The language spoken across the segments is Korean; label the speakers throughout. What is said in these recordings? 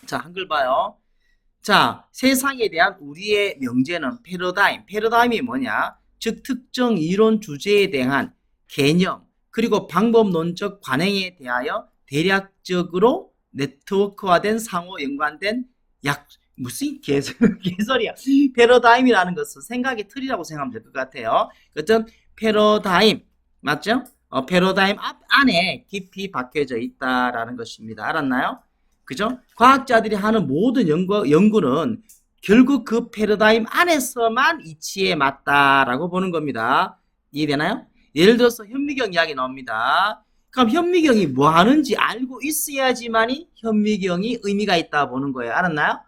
Speaker 1: 자, 한글 봐요. 자, 세상에 대한 우리의 명제는 패러다임. 패러다임이 뭐냐? 즉, 특정 이론 주제에 대한 개념, 그리고 방법론적 관행에 대하여 대략적으로 네트워크화된 상호 연관된 무슨 개소리야. 패러다임이라는 것은 생각의 틀이라고 생각하면 될 것 같아요. 어떤 패러다임, 맞죠? 패러다임 안에 깊이 박혀져 있다라는 것입니다. 알았나요? 그죠? 과학자들이 하는 모든 연구는 결국 그 패러다임 안에서만 이치에 맞다라고 보는 겁니다. 이해되나요? 예를 들어서 현미경 이야기 나옵니다. 그럼 현미경이 뭐 하는지 알고 있어야지만이 현미경이 의미가 있다 보는 거예요. 알았나요?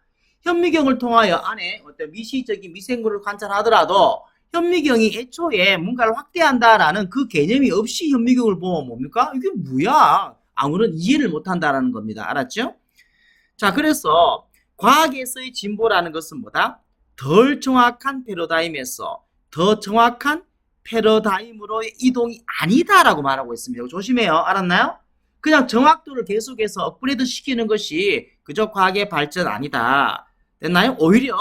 Speaker 1: 현미경을 통하여 안에 어떤 미시적인 미생물을 관찰하더라도 현미경이 애초에 뭔가를 확대한다라는 그 개념이 없이 현미경을 보면 뭡니까? 이게 뭐야? 아무런 이해를 못한다라는 겁니다. 알았죠? 자, 그래서 과학에서의 진보라는 것은 뭐다? 덜 정확한 패러다임에서 더 정확한 패러다임으로의 이동이 아니다라고 말하고 있습니다. 조심해요. 알았나요? 그냥 정확도를 계속해서 업그레이드 시키는 것이 그저 과학의 발전 아니다. 됐나요? 오히려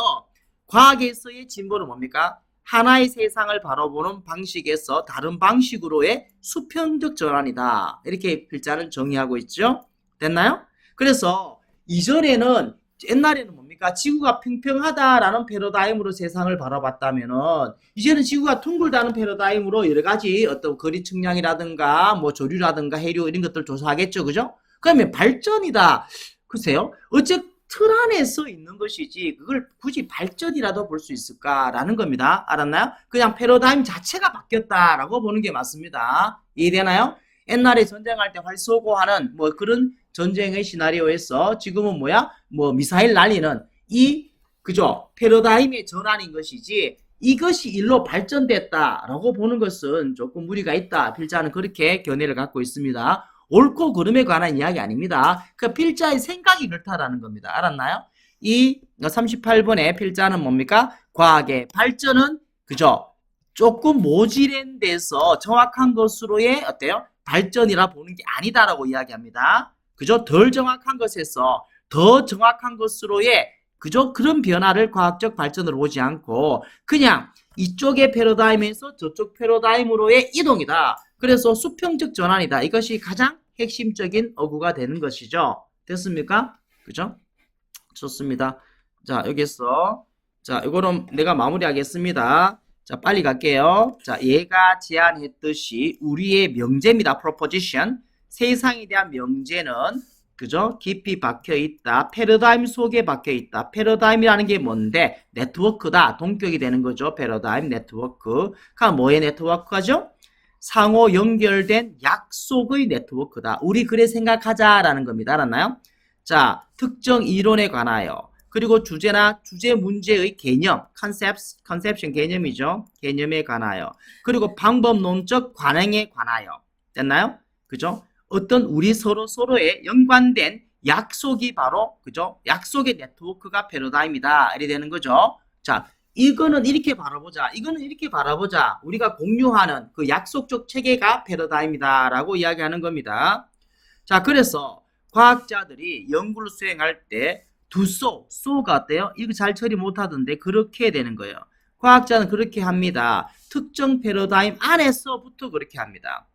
Speaker 1: 과학에서의 진보는 뭡니까? 하나의 세상을 바라보는 방식에서 다른 방식으로의 수평적 전환이다. 이렇게 필자는 정의하고 있죠. 됐나요? 그래서 이전에는 옛날에는 뭡니까? 지구가 평평하다라는 패러다임으로 세상을 바라봤다면은 이제는 지구가 둥글다는 패러다임으로 여러 가지 어떤 거리 측량이라든가 뭐 조류라든가 해류 이런 것들 조사하겠죠. 그죠? 그러면 발전이다. 글쎄요. 어째 틀 안에서 있는 것이지 그걸 굳이 발전이라도 볼 수 있을까라는 겁니다. 알았나요? 그냥 패러다임 자체가 바뀌었다라고 보는 게 맞습니다. 이해되나요? 옛날에 전쟁할 때 활 쏘고 하는 뭐 그런 전쟁의 시나리오에서 지금은 뭐야? 뭐 미사일 날리는 그죠? 패러다임의 전환인 것이지 이것이 일로 발전됐다라고 보는 것은 조금 무리가 있다. 필자는 그렇게 견해를 갖고 있습니다. 옳고 그름에 관한 이야기 아닙니다. 그 필자의 생각이 그렇다라는 겁니다. 알았나요? 이 38번의 필자는 뭡니까? 과학의 발전은 그죠? 조금 모질한 데서 정확한 것으로의 어때요? 발전이라 보는 게 아니다라고 이야기합니다. 그죠? 덜 정확한 것에서 더 정확한 것으로의 그죠? 그런 변화를 과학적 발전으로 보지 않고 그냥 이쪽의 패러다임에서 저쪽 패러다임으로의 이동이다. 그래서 수평적 전환이다. 이것이 가장 핵심적인 어구가 되는 것이죠. 됐습니까? 그죠? 좋습니다. 자, 여기서 자, 이거는 내가 마무리하겠습니다. 자, 빨리 갈게요. 자, 얘가 제안했듯이 우리의 명제입니다. proposition. 세상에 대한 명제는 그죠? 깊이 박혀 있다. 패러다임 속에 박혀 있다. 패러다임이라는 게 뭔데? 네트워크다. 동격이 되는 거죠. 패러다임 네트워크. 그럼 뭐의 네트워크죠? 상호 연결된 약속의 네트워크다. 우리 그래 생각하자라는 겁니다. 알았나요? 자, 특정 이론에 관하여 그리고 주제나 주제 문제의 개념, 컨셉션 개념이죠. 개념에 관하여 그리고 방법론적 관행에 관하여 됐나요? 그죠? 어떤 우리 서로에 연관된 약속이 바로 그죠? 약속의 네트워크가 패러다임이다. 이렇게 되는 거죠. 자, 이거는 이렇게 바라보자. 이거는 이렇게 바라보자. 우리가 공유하는 그 약속적 체계가 패러다임이다라고 이야기하는 겁니다. 자, 그래서 과학자들이 연구를 수행할 때 소가 어때요? 이거 잘 처리 못하던데 그렇게 되는 거예요. 과학자는 그렇게 합니다. 특정 패러다임 안에서부터 그렇게 합니다.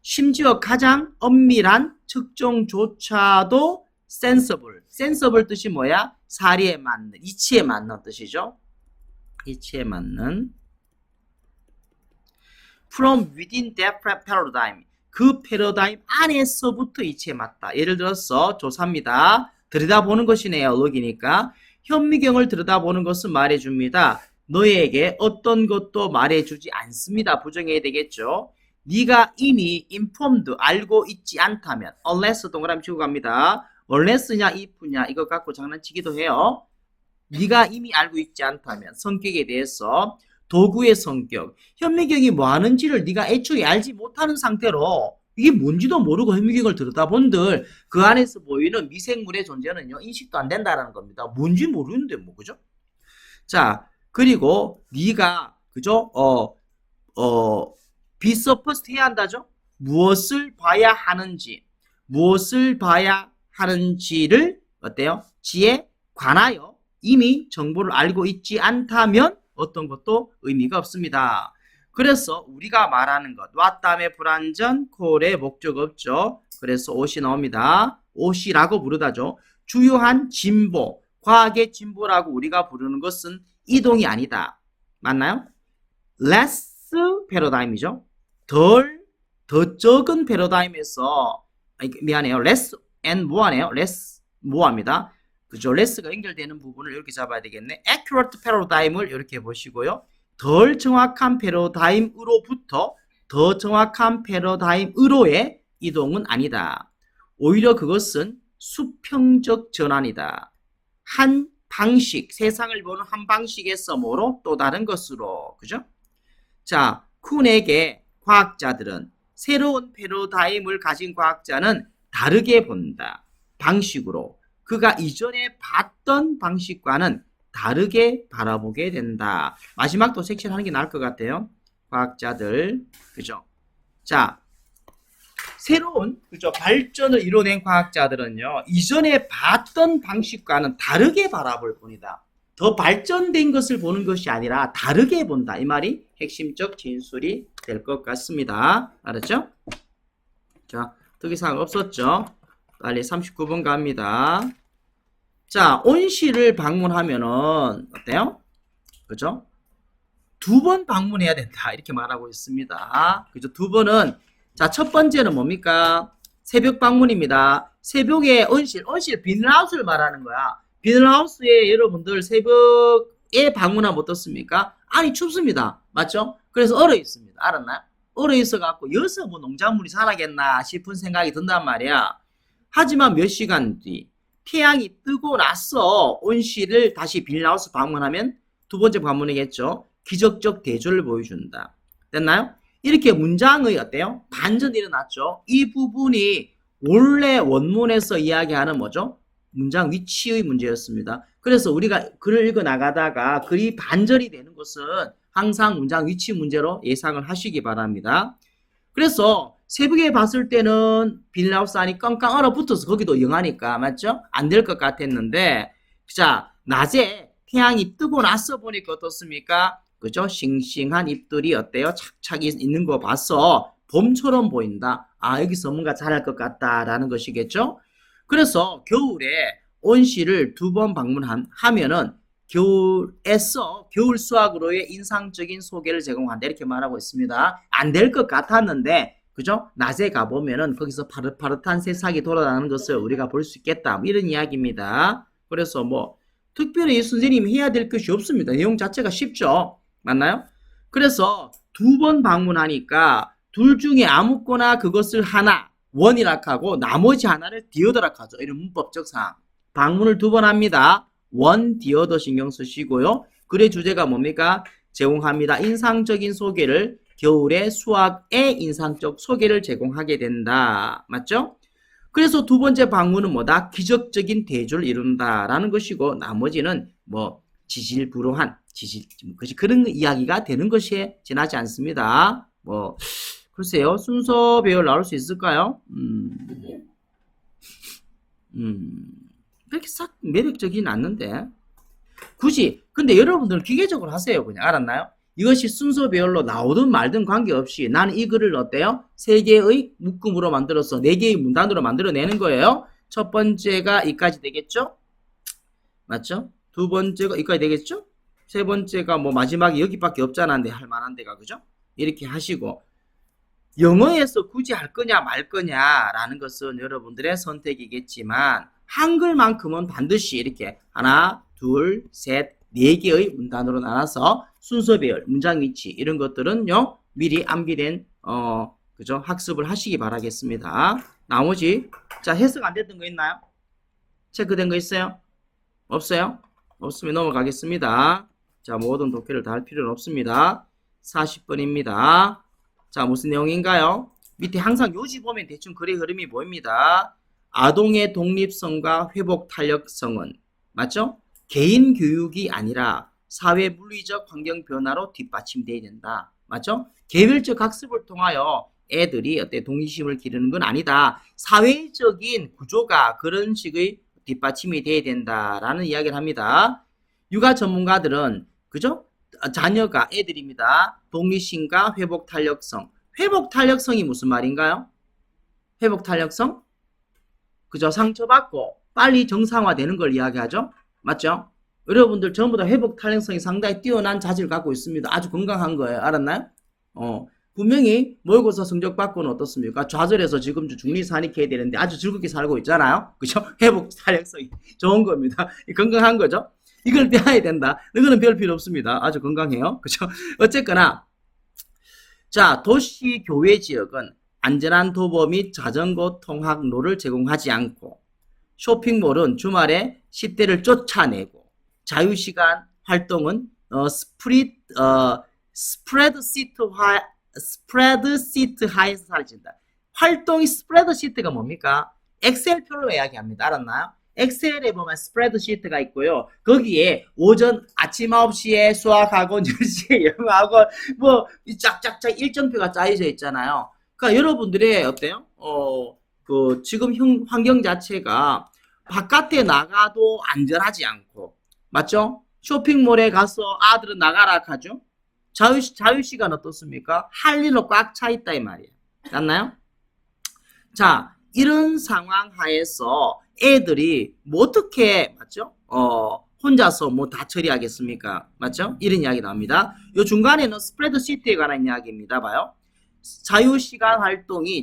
Speaker 1: 심지어 가장 엄밀한 측정조차도 센서블 뜻이 뭐야? 사리에 맞는, 이치에 맞는 뜻이죠. 이치에 맞는 from within that paradigm 그 패러다임 안에서부터 이치에 맞다. 예를 들어서 조사입니다. 들여다보는 것이 네올로기니까 현미경을 들여다보는 것은 말해줍니다. 너에게 어떤 것도 말해주지 않습니다. 부정해야 되겠죠. 네가 이미 informed 알고 있지 않다면 unless 동그라미 치고 갑니다. unless냐 if냐 이거 갖고 장난치기도 해요. 네가 이미 알고 있지 않다면 성격에 대해서 도구의 성격, 현미경이 뭐 하는지를 네가 애초에 알지 못하는 상태로 이게 뭔지도 모르고 현미경을 들여다본들 그 안에서 보이는 미생물의 존재는요 인식도 안 된다라는 겁니다. 뭔지 모르는데 뭐 그죠? 자, 그리고 네가 그죠? be supposed 해야 한다죠? 무엇을 봐야 하는지, 무엇을 봐야 하는지를 어때요? 지에 관하여 이미 정보를 알고 있지 않다면 어떤 것도 의미가 없습니다. 그래서 우리가 말하는 것 what 다음에 불완전 콜의 목적 없죠. 그래서 옷이 나옵니다. 옷이라고 부르다죠. 주요한 진보, 과학의 진보라고 우리가 부르는 것은 이동이 아니다. 맞나요? less 패러다임이죠. 더 적은 패러다임에서 미안해요. less and more네요. less more입니다. 그죠? less가 연결되는 부분을 이렇게 잡아야 되겠네. accurate 패러다임을 이렇게 보시고요. 덜 정확한 패러다임으로부터 더 정확한 패러다임으로의 이동은 아니다. 오히려 그것은 수평적 전환이다. 한 방식, 세상을 보는 한 방식에서 뭐로 또 다른 것으로. 그죠? 자, 쿤에게 과학자들은 새로운 패러다임을 가진 과학자는 다르게 본다. 방식으로. 그가 이전에 봤던 방식과는 다르게 바라보게 된다. 마지막도 섹션하는 게 나을 것 같아요. 과학자들. 그죠? 자, 새로운 그죠? 발전을 이뤄낸 과학자들은요. 이전에 봤던 방식과는 다르게 바라볼 뿐이다. 더 발전된 것을 보는 것이 아니라 다르게 본다. 이 말이 핵심적 진술이 될 것 같습니다. 알았죠? 자, 특이사항 없었죠? 빨리 39번 갑니다. 자, 온실을 방문하면은 어때요? 그죠? 2번 방문해야 된다. 이렇게 말하고 있습니다. 그죠? 2번은 자, 첫 번째는 뭡니까? 새벽 방문입니다. 새벽에 온실 비닐하우스를 말하는 거야. 비닐하우스에 여러분들 새벽에 방문하면 어떻습니까? 아니 춥습니다. 맞죠? 그래서 얼어 있습니다. 알았나요? 얼어 있어갖고 여기서 뭐 농작물이 살아겠나 싶은 생각이 든단 말이야. 하지만 몇 시간 뒤 태양이 뜨고 나서 온실을 다시 비닐하우스 방문하면 두 번째 방문이겠죠. 기적적 대조를 보여준다. 됐나요? 이렇게 문장의 어때요? 반전이 일어났죠. 이 부분이 원래 원문에서 이야기하는 뭐죠? 문장 위치의 문제였습니다. 그래서 우리가 글을 읽어 나가다가 글이 반전이 되는 것은 항상 문장 위치 문제로 예상을 하시기 바랍니다. 그래서 새벽에 봤을 때는 비닐하우스 안이 깡깡 얼어붙어서 거기도 영하니까 맞죠? 안 될 것 같았는데 자 낮에 태양이 뜨고 나서 보니까 어떻습니까? 그죠? 싱싱한 잎들이 어때요? 착착 있는 거 봐서 봄처럼 보인다. 아 여기서 뭔가 자랄 것 같다라는 것이겠죠? 그래서 겨울에 온실을 2번 방문하면은 겨울에서 겨울 수확으로의 인상적인 소개를 제공한다 이렇게 말하고 있습니다. 안 될 것 같았는데 그죠? 낮에 가보면은 거기서 파릇파릇한 새싹이 돌아다니는 것을 우리가 볼 수 있겠다 이런 이야기입니다. 그래서 뭐 특별히 선생님이 해야 될 것이 없습니다. 내용 자체가 쉽죠? 맞나요? 그래서 2번 방문하니까 둘 중에 아무거나 그것을 하나 원이라 하고 나머지 하나를 디어더라 하죠. 이런 문법적 사항. 방문을 2번 합니다. 원, 디어더 신경 쓰시고요. 글의 주제가 뭡니까? 제공합니다. 인상적인 소개를 겨울의 수학의 인상적 소개를 제공하게 된다. 맞죠? 그래서 두 번째 방문은 뭐다? 기적적인 대조를 이룬다라는 것이고 나머지는 뭐 지질부로한 그런 이야기가 되는 것이 지나지 않습니다. 뭐 글쎄요. 순서 배열 나올 수 있을까요? 그렇게 싹 매력적이진 않는데 굳이 근데 여러분들은 기계적으로 하세요. 그냥 알았나요? 이것이 순서 배열로 나오든 말든 관계없이 나는 이 글을 어때요? 3개의 묶음으로 만들어서 4개의 문단으로 만들어내는 거예요. 첫 번째가 이까지 되겠죠? 맞죠? 두 번째가 이까지 되겠죠? 세 번째가 뭐 마지막에 여기밖에 없잖아. 할 만한 데가 그죠? 이렇게 하시고 영어에서 굳이 할 거냐 말 거냐라는 것은 여러분들의 선택이겠지만 한글만큼은 반드시 이렇게 하나, 둘, 셋, 4개의 문단으로 나눠서 순서 배열, 문장 위치 이런 것들은요 미리 암기된 그죠? 학습을 하시기 바라겠습니다. 나머지 자 해석 안 됐던 거 있나요? 체크된 거 있어요? 없어요? 없으면 넘어가겠습니다. 자 모든 독해를 다 할 필요는 없습니다. 40번입니다. 자 무슨 내용인가요? 밑에 항상 요지 보면 대충 글의 흐름이 보입니다. 아동의 독립성과 회복 탄력성은 맞죠? 개인 교육이 아니라 사회 물리적 환경 변화로 뒷받침되어야 된다. 맞죠? 개별적 학습을 통하여 애들이 어때 독립심을 기르는 건 아니다. 사회적인 구조가 그런 식의 뒷받침이 돼야 된다라는 이야기를 합니다. 육아 전문가들은 그죠? 자녀가 애들입니다. 독립심과 회복 탄력성. 회복 탄력성이 무슨 말인가요? 회복 탄력성? 그죠? 상처받고 빨리 정상화되는 걸 이야기하죠. 맞죠? 여러분들 전부 다 회복 탄력성이 상당히 뛰어난 자질을 갖고 있습니다. 아주 건강한 거예요. 알았나요? 분명히 모의고사 성적 받고는 어떻습니까? 좌절해서 지금 중리산익해야 되는데 아주 즐겁게 살고 있잖아요. 그죠? 회복 탄력성이 좋은 겁니다. 건강한 거죠? 이걸 빼야 된다. 이거는 별 필요 없습니다. 아주 건강해요. 그죠? 어쨌거나 자, 도시 교외 지역은 안전한 도보 및 자전거 통학로를 제공하지 않고 쇼핑몰은 주말에 10대를 쫓아내고 자유시간 활동은 스프레드 시트 하에서 사라진다. 활동이 스프레드 시트가 뭡니까? 엑셀표로 이야기합니다. 알았나요? 엑셀에 보면 스프레드 시트가 있고요. 거기에 오전 아침 9시에 수학학원, 10시에 영어학원 뭐 쫙쫙쫙 일정표가 짜여져 있잖아요. 그러니까 여러분들의 어때요? 지금 환경 자체가 바깥에 나가도 안전하지 않고 맞죠? 쇼핑몰에 가서 아들은 나가라 하죠. 자유시간 어떻습니까? 할 일로 꽉 차 있다 이 말이에요. 맞나요? 자, 이런 상황 하에서 애들이 뭐 어떻게 맞죠? 혼자서 뭐 다 처리하겠습니까? 맞죠? 이런 이야기 나옵니다. 요 중간에는 스프레드 시트에 관한 이야기입니다. 봐요.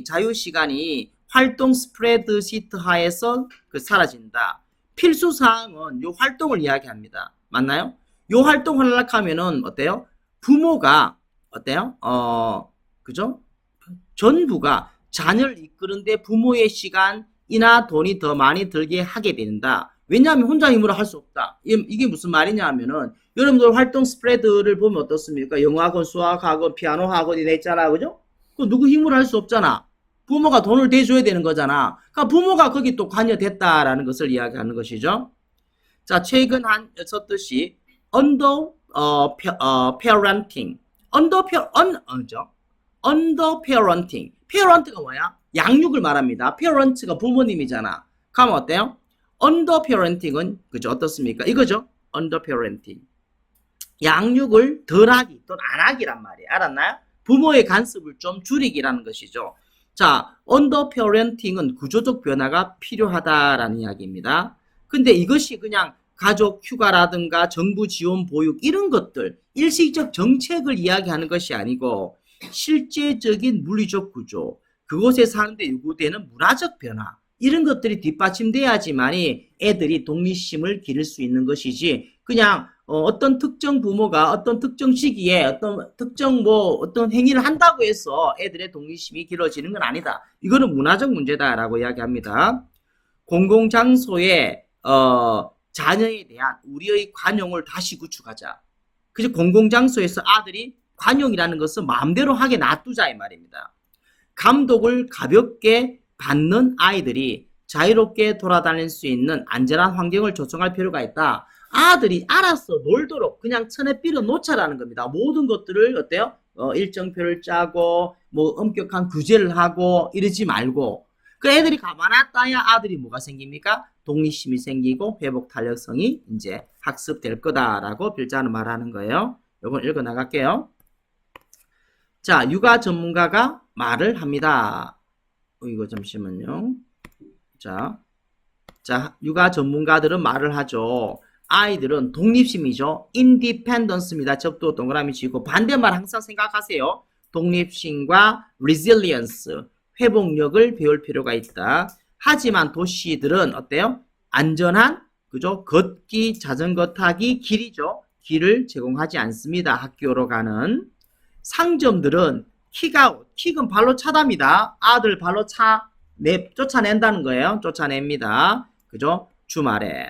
Speaker 1: 자유시간이 활동 스프레드 시트 하에서 사라진다. 필수 사항은 요 활동을 이야기합니다. 맞나요? 요 활동을 하려면은 어때요? 부모가 어때요? 그죠? 전부가 자녀를 이끄는데 부모의 시간이나 돈이 더 많이 들게 하게 된다. 왜냐하면 혼자 힘으로 할 수 없다. 이게 무슨 말이냐 하면은 여러분들 활동 스프레드를 보면 어떻습니까? 영어학원, 수학학원, 피아노 학원이 있잖아. 그죠? 그 누구 힘으로 할 수 없잖아. 부모가 돈을 대줘야 되는 거잖아. 그러니까 부모가 거기 또 관여됐다라는 것을 이야기하는 것이죠. 자, 최근 썼듯이 parenting. parent가 뭐야? 양육을 말합니다. parent가 부모님이잖아. 그럼 어때요? underparenting은 그죠? 어떻습니까? 이거죠? underparenting. 양육을 덜하기 또는 안하기란 말이에요. 알았나요? 부모의 간섭을 좀 줄이기라는 것이죠. 자, underparenting은 구조적 변화가 필요하다라는 이야기입니다. 근데 이것이 그냥 가족 휴가라든가 정부 지원 보육 이런 것들 일시적 정책을 이야기하는 것이 아니고 실제적인 물리적 구조 그곳에 사는데 요구되는 문화적 변화 이런 것들이 뒷받침돼야지만이 애들이 독립심을 기를 수 있는 것이지 그냥 어떤 특정 부모가 어떤 특정 시기에 어떤 행위를 한다고 해서 애들의 독립심이 길어지는 건 아니다. 이거는 문화적 문제다라고 이야기합니다. 공공장소에 자녀에 대한 우리의 관용을 다시 구축하자. 그래서 공공장소에서 아들이 관용이라는 것은 마음대로 하게 놔두자 이 말입니다. 감독을 가볍게 받는 아이들이 자유롭게 돌아다닐 수 있는 안전한 환경을 조성할 필요가 있다. 아들이 알아서 놀도록 그냥 천에 빌어 놓자라는 겁니다. 모든 것들을 어때요? 일정표를 짜고 뭐 엄격한 규제를 하고 이러지 말고 그 애들이 가만히 놔야 아들이 뭐가 생깁니까? 독립심이 생기고 회복 탄력성이 이제 학습될 거다라고 필자는 말하는 거예요. 이건 읽어 나갈게요. 자, 육아 전문가가 말을 합니다. 이거 잠시만요. 자, 육아 전문가들은 말을 하죠. 아이들은 독립심이죠. independence입니다. 접두 동그라미 치고 반대말 항상 생각하세요. 독립심과 resilience, 회복력을 배울 필요가 있다. 하지만 도시들은 어때요? 안전한 그죠? 걷기, 자전거 타기, 길이죠. 길을 제공하지 않습니다. 학교로 가는. 상점들은 킥은 발로 차답니다. 아들 발로 쫓아낸다는 거예요. 쫓아냅니다. 그죠? 주말에.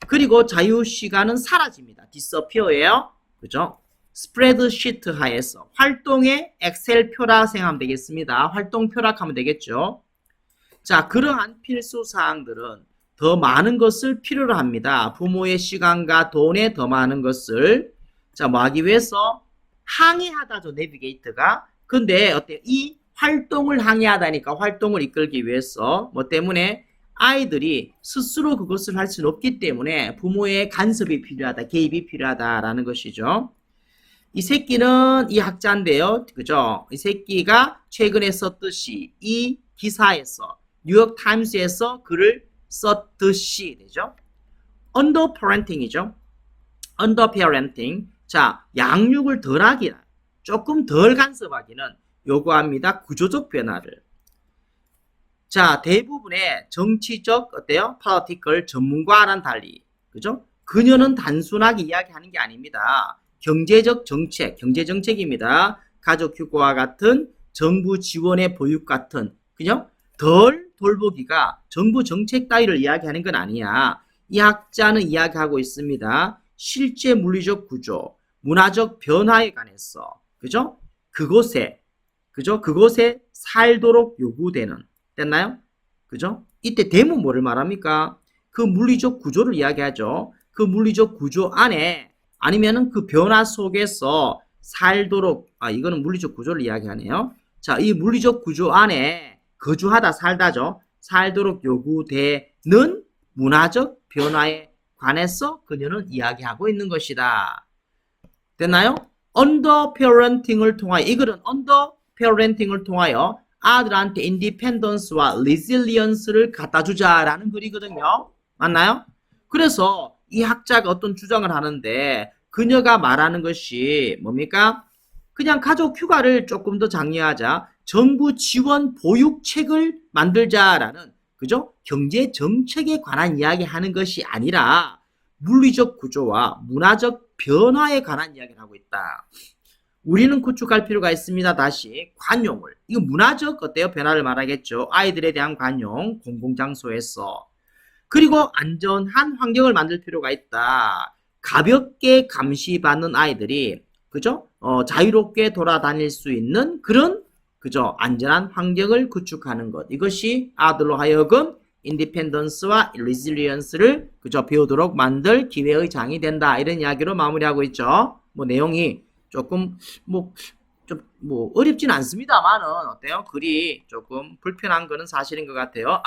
Speaker 1: 그리고 자유시간은 사라집니다. disappear예요. 그죠? 스프레드시트 하에서 활동의 엑셀표라 생각하면 되겠습니다. 활동표라 하면 되겠죠. 자, 그러한 필수 사항들은 더 많은 것을 필요로 합니다. 부모의 시간과 돈에 더 많은 것을 자, 뭐 하기 위해서 항해하다죠. 내비게이터가. 근데 어때요? 이 활동을 항해하다니까 활동을 이끌기 위해서 뭐 때문에 아이들이 스스로 그것을 할 수는 없기 때문에 부모의 간섭이 필요하다, 개입이 필요하다라는 것이죠. 이 새끼는 이 학자인데요. 그죠? 이 새끼가 최근에 썼듯이 이 기사에서 뉴욕 타임스에서 글을 썼듯이 되죠. 언더 parenting이죠. 언더 parenting. 자, 양육을 덜하기나 조금 덜 간섭하기는 요구합니다. 구조적 변화를. 자, 대부분의 정치적 어때요? political 전문가와는 달리, 그죠? 그녀는 단순하게 이야기하는 게 아닙니다. 경제적 정책, 경제 정책입니다. 가족 휴가와 같은 정부 지원의 보육 같은, 그죠? 덜 돌보기가 정부 정책 따위를 이야기하는 건 아니야. 이 학자는 이야기하고 있습니다. 실제 물리적 구조, 문화적 변화에 관해서, 그죠? 그곳에 살도록 요구되는, 됐나요? 그죠? 이때 대문 뭐를 말합니까? 그 물리적 구조를 이야기하죠. 그 물리적 구조 안에 아니면은 그 변화 속에서 살도록, 이거는 물리적 구조를 이야기하네요. 자, 이 물리적 구조 안에 거주하다 살다죠. 살도록 요구되는 문화적 변화에 관해서 그녀는 이야기하고 있는 것이다. 됐나요? 언더 페어런팅을 통하여, 이거는 언더 페어런팅을 통하여 아들한테 인디펜던스와 리질리언스를 갖다 주자라는 글이거든요. 맞나요? 그래서 이 학자가 어떤 주장을 하는데 그녀가 말하는 것이 뭡니까? 그냥 가족 휴가를 조금 더 장려하자, 정부 지원 보육책을 만들자라는, 그죠? 경제 정책에 관한 이야기하는 것이 아니라 물리적 구조와 문화적 변화에 관한 이야기를 하고 있다. 우리는 구축할 필요가 있습니다. 다시 관용을, 이거 문화적 어때요? 변화를 말하겠죠. 아이들에 대한 관용, 공공장소에서. 그리고 안전한 환경을 만들 필요가 있다. 가볍게 감시받는 아이들이, 그죠? 자유롭게 돌아다닐 수 있는 그런, 그죠? 안전한 환경을 구축하는 것. 이것이 아들로 하여금 인디펜던스와 리질리언스를, 그죠? 배우도록 만들 기회의 장이 된다. 이런 이야기로 마무리하고 있죠. 뭐 내용이 조금 좀 어렵진 않습니다만은 어때요? 글이 조금 불편한 거는 사실인 것 같아요.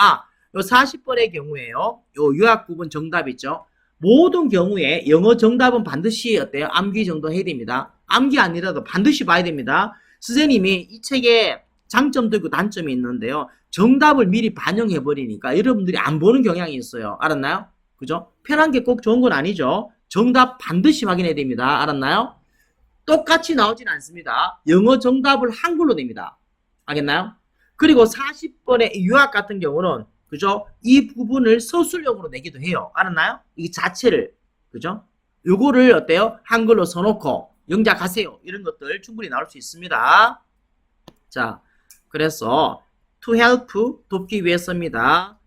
Speaker 1: 요 40번의 경우에요. 요 유학 부분 정답 있죠? 모든 경우에 영어 정답은 반드시 어때요? 암기 정도 해야 됩니다. 암기 아니라도 반드시 봐야 됩니다. 선생님이 이 책에 장점도 있고 단점이 있는데요. 정답을 미리 반영해버리니까 여러분들이 안 보는 경향이 있어요. 알았나요? 그죠? 편한 게 꼭 좋은 건 아니죠. 정답 반드시 확인해야 됩니다. 알았나요? 똑같이 나오진 않습니다. 영어 정답을 한글로 냅니다. 알겠나요? 그리고 40번의 유학 같은 경우는, 그죠? 이 부분을 서술형으로 내기도 해요. 알았나요? 이 자체를, 그죠? 요거를 어때요? 한글로 써놓고 영작하세요. 이런 것들 충분히 나올 수 있습니다. 자, 그래서 to help, 돕기 위해서입니다.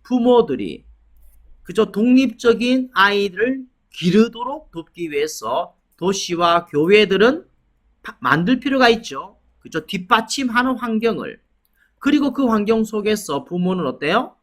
Speaker 1: 부모들이, 그죠? 독립적인 아이들을 기르도록 돕기 위해서 도시와 교회들은 만들 필요가 있죠. 그죠? 뒷받침하는 환경을. 그리고 그 환경 속에서 부모는 어때요?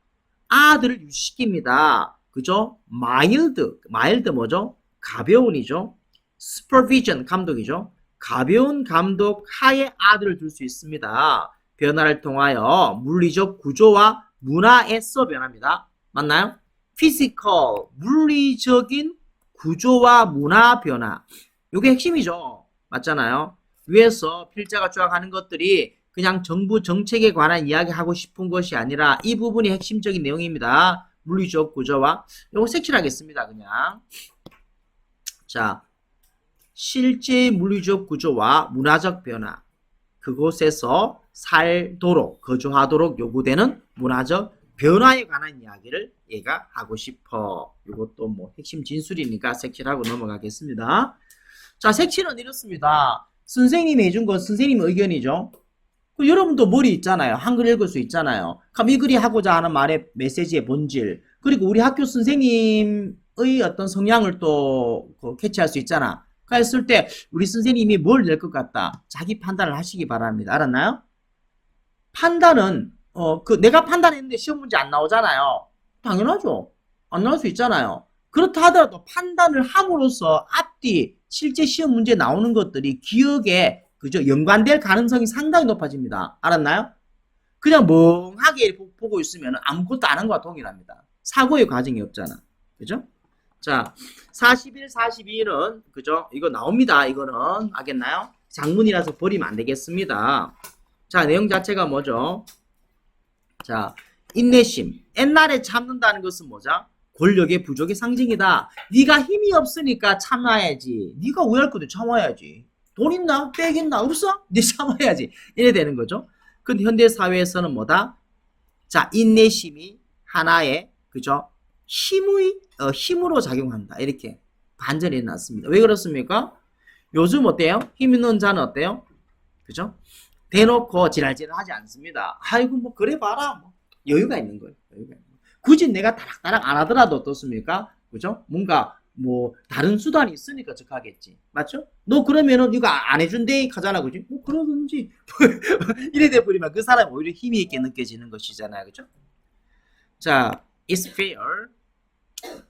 Speaker 1: 아들을 유지시킵니다. 그죠? 마일드 뭐죠? 가벼운이죠. supervision, 감독이죠. 가벼운 감독 하에 아들을 둘 수 있습니다. 변화를 통하여 물리적 구조와 문화에서 변합니다. 맞나요? physical, 물리적인 구조와 문화 변화. 이게 핵심이죠. 맞잖아요. 위에서 필자가 조각하는 것들이 그냥 정부 정책에 관한 이야기하고 싶은 것이 아니라 이 부분이 핵심적인 내용입니다. 물리적 구조와, 이거 색칠하겠습니다. 그냥. 자, 실제 물리적 구조와 문화적 변화. 그곳에서 살도록, 거주하도록 요구되는 문화적 변화에 관한 이야기를 얘가 하고 싶어. 이것도 뭐 핵심 진술이니까 색칠하고 넘어가겠습니다. 자, 색칠은 이렇습니다. 선생님이 해준 건 선생님 의견이죠. 여러분도 머리 있잖아요. 한글 읽을 수 있잖아요. 그럼 이 글이 하고자 하는 말의 메시지의 본질, 그리고 우리 학교 선생님의 어떤 성향을 또 캐치할 수 있잖아. 그랬을 때 우리 선생님이 뭘 낼 것 같다, 자기 판단을 하시기 바랍니다. 알았나요? 판단은 내가 판단했는데 시험 문제 안 나오잖아요. 당연하죠. 안 나올 수 있잖아요. 그렇다 하더라도 판단을 함으로써 앞뒤 실제 시험 문제 나오는 것들이 기억에, 그죠? 연관될 가능성이 상당히 높아집니다. 알았나요? 그냥 멍하게 보고 있으면 아무것도 안 한 거와 동일합니다. 사고의 과정이 없잖아. 그죠? 자, 41, 42는, 그죠? 이거 나옵니다. 이거는, 알겠나요? 장문이라서 버리면 안 되겠습니다. 자, 내용 자체가 뭐죠? 자, 인내심. 옛날에 참는다는 것은 뭐죠? 권력의 부족의 상징이다. 네가 힘이 없으니까 참아야지. 네가 우할 것도 참아야지. 돈 있나? 백 있나? 없어? 네 참아야지. 이래 되는 거죠. 근데 현대 사회에서는 뭐다? 자, 인내심이 하나의, 그죠? 힘으로 작용한다. 이렇게 반전이 났습니다. 왜 그렇습니까? 요즘 어때요? 힘 있는 자는 어때요? 그죠? 대놓고 지랄지랄 하지 않습니다. 아이고, 뭐, 그래 봐라. 뭐. 여유가 있는 거예요. 여유가 있는 거예요. 굳이 내가 다락다락 안 하더라도 어떻습니까? 그죠? 뭔가, 뭐, 다른 수단이 있으니까 적하겠지. 맞죠? 너 그러면은 이거 안 해준대 하잖아. 그지? 뭐, 그러든지. 이래 돼버리면 그 사람이 오히려 힘이 있게 느껴지는 것이잖아요. 그죠? 자, is fair.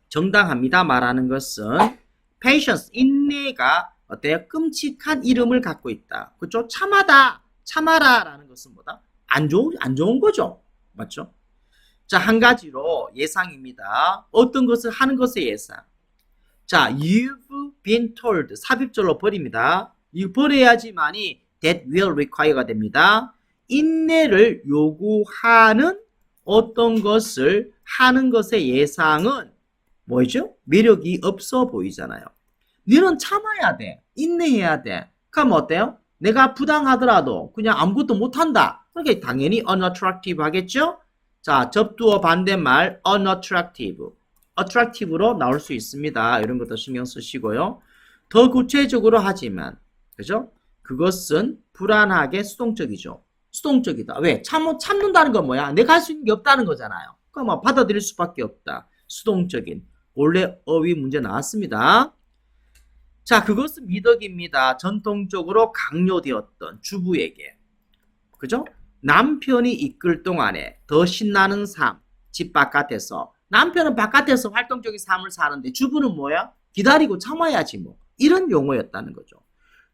Speaker 1: 정당합니다. 말하는 것은 patience, 인내가 어때요? 끔찍한 이름을 갖고 있다. 그죠? 참하다, 참아라 라는 것은 뭐다? 안 좋은 거죠. 맞죠? 자, 한 가지로 예상입니다. 어떤 것을 하는 것의 예상. 자, you've been told. 삽입절로 버립니다. 이거 버려야지만이 that will require가 됩니다. 인내를 요구하는 어떤 것을 하는 것의 예상은 뭐죠? 매력이 없어 보이잖아요. 너는 참아야 돼. 인내해야 돼. 그럼 어때요? 내가 부당하더라도 그냥 아무것도 못한다. 그러니까 당연히 unattractive 하겠죠? 자, 접두어 반대말 unattractive. attractive로 나올 수 있습니다. 이런 것도 신경 쓰시고요. 더 구체적으로 하지만, 그죠? 그것은 불안하게 수동적이죠. 수동적이다. 왜? 참는다는 건 뭐야? 내가 할 수 있는 게 없다는 거잖아요. 그러니까 받아들일 수밖에 없다. 수동적인. 원래 어휘 문제 나왔습니다. 자, 그것은 미덕입니다. 전통적으로 강요되었던 주부에게. 그죠? 남편이 이끌 동안에 더 신나는 삶, 집 바깥에서. 남편은 바깥에서 활동적인 삶을 사는데 주부는 뭐야? 기다리고 참아야지 뭐. 이런 용어였다는 거죠.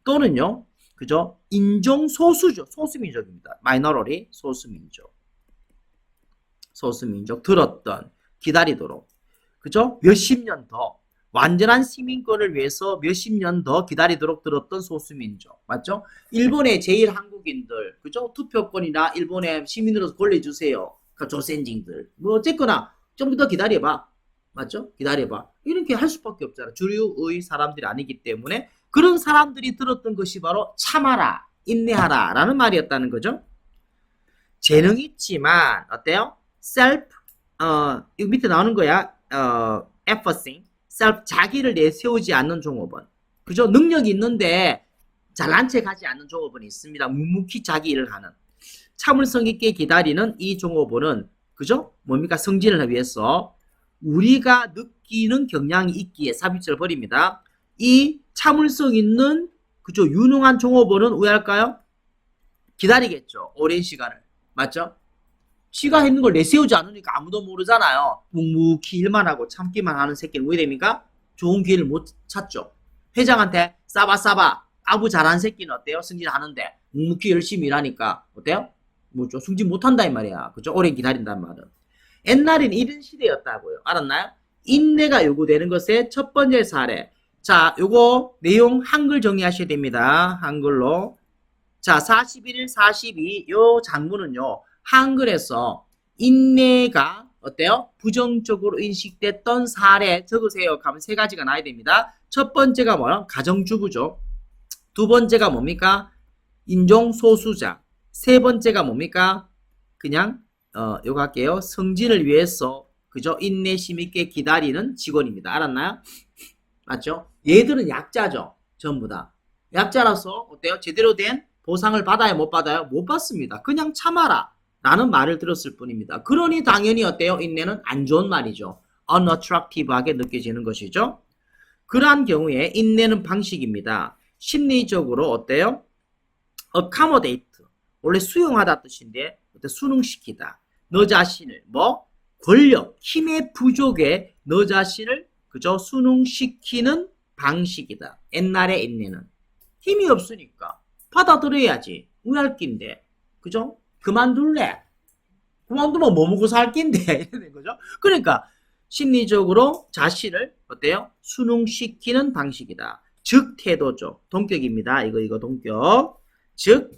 Speaker 1: 또는요, 그죠? 인종 소수죠. 소수민족입니다. 마이너리티 소수민족. 소수민족 들었던 기다리도록. 그죠? 몇십 년 더. 완전한 시민권을 위해서 몇십 년 더 기다리도록 들었던 소수민족. 맞죠? 일본의 제일 한국인들, 그죠? 투표권이나 일본의 시민으로서 권리 주세요. 그 조센징들. 뭐, 어쨌거나, 좀 더 기다려봐. 맞죠? 기다려봐. 이렇게 할 수밖에 없잖아. 주류의 사람들이 아니기 때문에 그런 사람들이 들었던 것이 바로 참아라, 인내하라 라는 말이었다는 거죠. 재능 있지만, 어때요? self, 이거 밑에 나오는 거야. efforting. self, 자기를 내세우지 않는 종업원. 그죠? 능력이 있는데 잘난 체 하지 않는 종업원이 있습니다. 묵묵히 자기 일을 하는. 참을성 있게 기다리는 이 종업원은, 그죠? 뭡니까? 성진을 위해서 우리가 느끼는 경향이 있기에 삽입절을 버립니다. 이 참을성 있는, 그죠? 유능한 종업원은 왜 할까요? 기다리겠죠. 오랜 시간을. 맞죠? 지가 했는 걸 내세우지 않으니까 아무도 모르잖아요. 묵묵히 일만 하고 참기만 하는 새끼는 왜 됩니까? 좋은 기회를 못 찾죠. 회장한테 싸바 아부 잘한 새끼는 어때요? 승진하는데 묵묵히 열심히 일하니까 어때요? 뭐죠? 승진 못한다 이 말이야. 그죠? 오래 기다린단 말은. 옛날엔 이런 시대였다고요. 알았나요? 인내가 요구되는 것의 첫 번째 사례. 자, 요거 내용 한글 정리하셔야 됩니다. 한글로. 자, 41, 42 요 장문은요. 한글에서 인내가 어때요? 부정적으로 인식됐던 사례 적으세요. 하면 세 가지가 나야 됩니다. 첫 번째가 뭐야? 가정주부죠. 두 번째가 뭡니까? 인종소수자. 세 번째가 뭡니까? 그냥 요거 할게요. 성진을 위해서 그죠? 인내심 있게 기다리는 직원입니다. 알았나요? 맞죠? 얘들은 약자죠. 전부 다. 약자라서 어때요? 제대로 된 보상을 받아요? 못 받아요? 못 받습니다. 그냥 참아라 라는 말을 들었을 뿐입니다. 그러니 당연히 어때요? 인내는 안 좋은 말이죠. unattractive하게 느껴지는 것이죠. 그러한 경우에 인내는 방식입니다. 심리적으로 어때요? accommodate. 원래 수용하다 뜻인데 순응시키다. 너 자신을 뭐? 권력, 힘의 부족에 너 자신을 그저 순응시키는 방식이다. 옛날의 인내는 힘이 없으니까 받아들여야지. 왜 할 낀데? 그죠? 그만둘래. 그만두면 뭐 먹고 살 낀데. 이러는 거죠. 그러니까 심리적으로 자신을 어때요? 순응시키는 방식이다. 즉 태도죠. 동격입니다. 이거 동격. 즉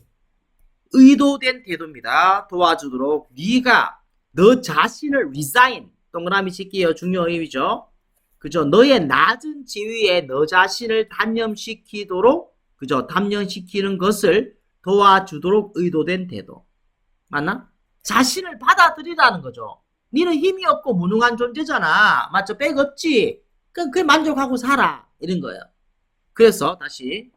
Speaker 1: 의도된 태도입니다. 도와주도록 네가 너 자신을 resign 동그라미 칠게요. 중요 의미죠. 그죠? 너의 낮은 지위에 너 자신을 단념시키도록 그죠? 단념시키는 것을 도와주도록 의도된 태도. 맞나? 자신을 받아들이라는 거죠. 니는 힘이 없고 무능한 존재잖아. 맞죠? 백 없지? 그럼 그게 만족하고 살아. 이런 거예요. 그래서 다시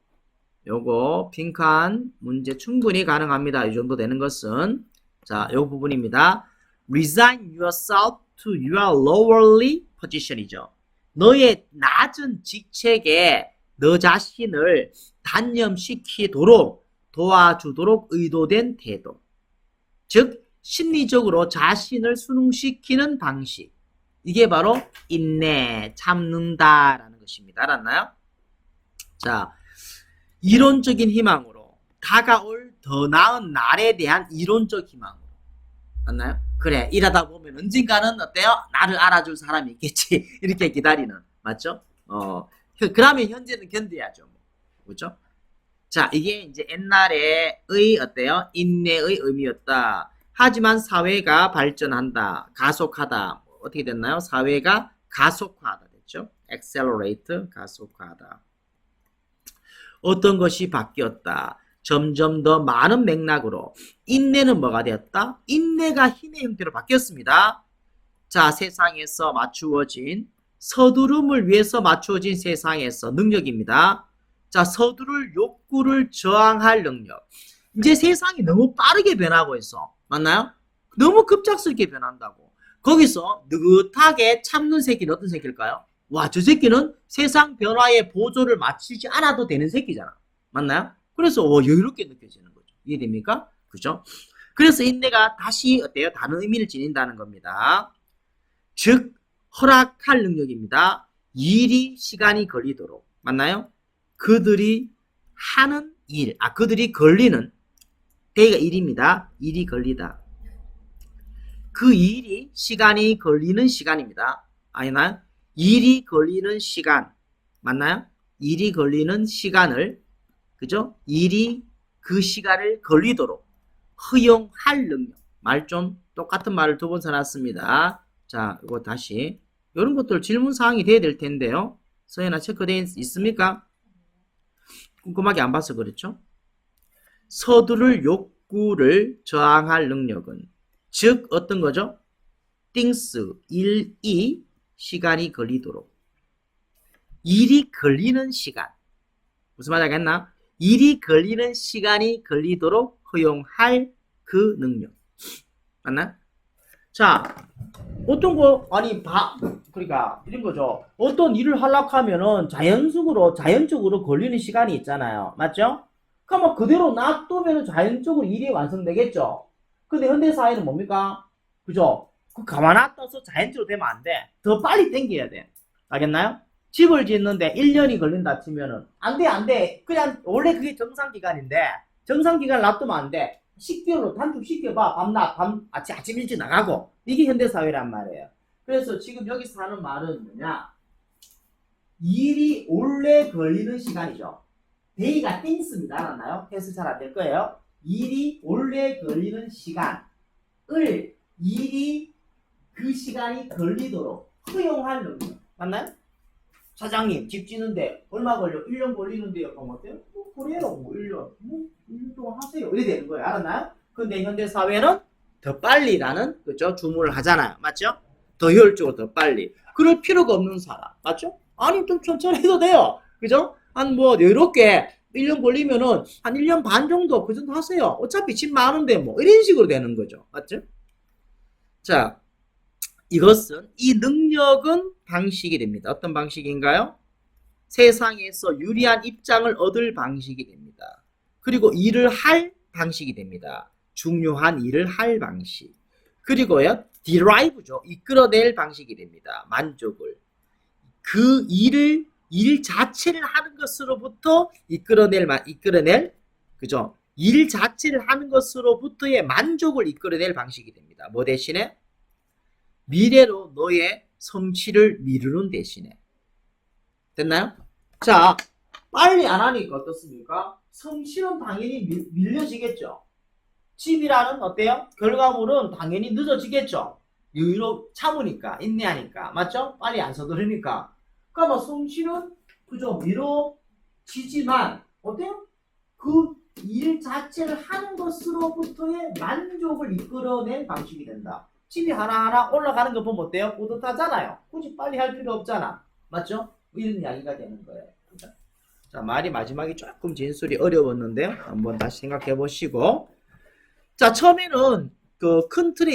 Speaker 1: 요거 빈칸 문제 충분히 가능합니다. 이 정도 되는 것은 자, 요 부분입니다. Resign yourself to your lowerly position이죠. 너의 낮은 직책에 너 자신을 단념시키도록 도와주도록 의도된 태도. 즉 심리적으로 자신을 순응시키는 방식. 이게 바로 인내, 참는다라는 것입니다. 알았나요? 자, 이론적인 희망으로 다가올 더 나은 날에 대한 이론적 희망으로. 맞나요? 그래, 일하다 보면 언젠가는 어때요? 나를 알아줄 사람이 있겠지. 이렇게 기다리는. 맞죠? 그러면 현재는 견뎌야죠. 그렇죠? 자, 이게 이제 옛날의 어때요? 인내의 의미였다. 하지만 사회가 발전한다. 가속하다. 어떻게 됐나요? 사회가 가속화하다 됐죠? accelerate, 가속화하다. 어떤 것이 바뀌었다. 점점 더 많은 맥락으로 인내는 뭐가 되었다? 인내가 힘의 형태로 바뀌었습니다. 자, 세상에서 맞추어진 서두름을 위해서 맞추어진 세상에서 능력입니다. 자, 서두를 욕구를 저항할 능력. 이제 세상이 너무 빠르게 변하고 있어. 맞나요? 너무 급작스럽게 변한다고. 거기서 느긋하게 참는 새끼는 어떤 새끼일까요? 와, 저 새끼는 세상 변화에 보조를 맞추지 않아도 되는 새끼잖아. 맞나요? 그래서 여유롭게 느껴지는 거죠. 이해됩니까? 그죠? 그래서 인내가 다시 어때요? 다른 의미를 지닌다는 겁니다. 즉 허락할 능력입니다. 일이 시간이 걸리도록. 맞나요? 그들이 하는 일, 그들이 걸리는 대가 일입니다. 일이 걸리다. 그 일이 시간이 걸리는 시간입니다. 아니나요? 일이 걸리는 시간. 맞나요? 일이 걸리는 시간을, 그죠? 일이 그 시간을 걸리도록 허용할 능력. 말 좀 똑같은 말을 두 번 써놨습니다. 자, 이거 다시. 이런 것들 질문사항이 돼야 될 텐데요. 서연아 체크되어 있습니까? 꼼꼼하게 안 봐서 그렇죠? 서두를 욕구를 저항할 능력은 즉 어떤 거죠? things, 일이 시간이 걸리도록. 일이 걸리는 시간. 무슨 말 하겠나? 일이 걸리는 시간이 걸리도록 허용할 그 능력. 맞나? 자, 어떤 거, 그러니까, 이런 거죠. 어떤 일을 하려고 하면은 자연적으로 걸리는 시간이 있잖아요. 맞죠? 그러면 그대로 놔두면 자연적으로 일이 완성되겠죠? 근데 현대사회는 뭡니까? 그죠? 가만 놔둬서 자연적으로 되면 안 돼. 더 빨리 당겨야 돼. 알겠나요? 집을 짓는데 1년이 걸린다 치면은, 안 돼. 그냥, 원래 그게 정상기간인데, 정상기간 놔두면 안 돼. 식별로 단축시켜봐. 아침 일찍 나가고. 이게 현대사회란 말이에요. 그래서 지금 여기서 하는 말은 뭐냐? 일이 오래 걸리는 시간이죠. 데이가 things입니다. 알았나요? 해서 잘 안 될 거예요. 일이 오래 걸리는 시간을 일이 그 시간이 걸리도록 허용할 능력. 맞나요? 사장님 집 짓는데 얼마 걸려? 1년 걸리는데요. 그럼 어때요? 그래요. 1년 동안 하세요. 이래 되는 거예요. 알았나요? 근데 현대사회는 더 빨리라는 그죠? 주문을 하잖아요. 맞죠? 더 효율적으로 더 빨리. 그럴 필요가 없는 사람. 맞죠? 아니 좀 천천히 해도 돼요. 그죠? 이렇게 1년 걸리면은 한 1년 반 정도 그 정도 하세요. 어차피 집 많은데 이런 식으로 되는 거죠. 맞죠? 자, 이것은 이 능력은 방식이 됩니다. 어떤 방식인가요? 세상에서 유리한 입장을 얻을 방식이 됩니다. 그리고 일을 할 방식이 됩니다. 중요한 일을 할 방식. 그리고요, derive죠. 이끌어낼 방식이 됩니다. 만족을. 그 일 자체를 하는 것으로부터 이끌어낼 그죠? 일 자체를 하는 것으로부터의 만족을 이끌어낼 방식이 됩니다. 뭐 대신에? 미래로 너의 성취를 미루는 대신에. 됐나요? 자, 빨리 안 하니까 어떻습니까? 성취는 당연히 밀려지겠죠. 집이라는 어때요? 결과물은 당연히 늦어지겠죠. 여유로 참으니까, 인내하니까. 맞죠? 빨리 안 서두르니까. 그러니까 성취는 그죠? 미뤄지지만 어때요? 그 일 자체를 하는 것으로부터의 만족을 이끌어낸 방식이 된다. 집이 하나하나 올라가는 거 보면 어때요? 뿌듯하잖아요. 굳이 빨리 할 필요 없잖아. 맞죠? 이런 이야기가 되는 거예요. 자, 말이 마지막에 조금 진술이 어려웠는데요. 한번 다시 생각해 보시고. 자, 처음에는 그 큰 틀의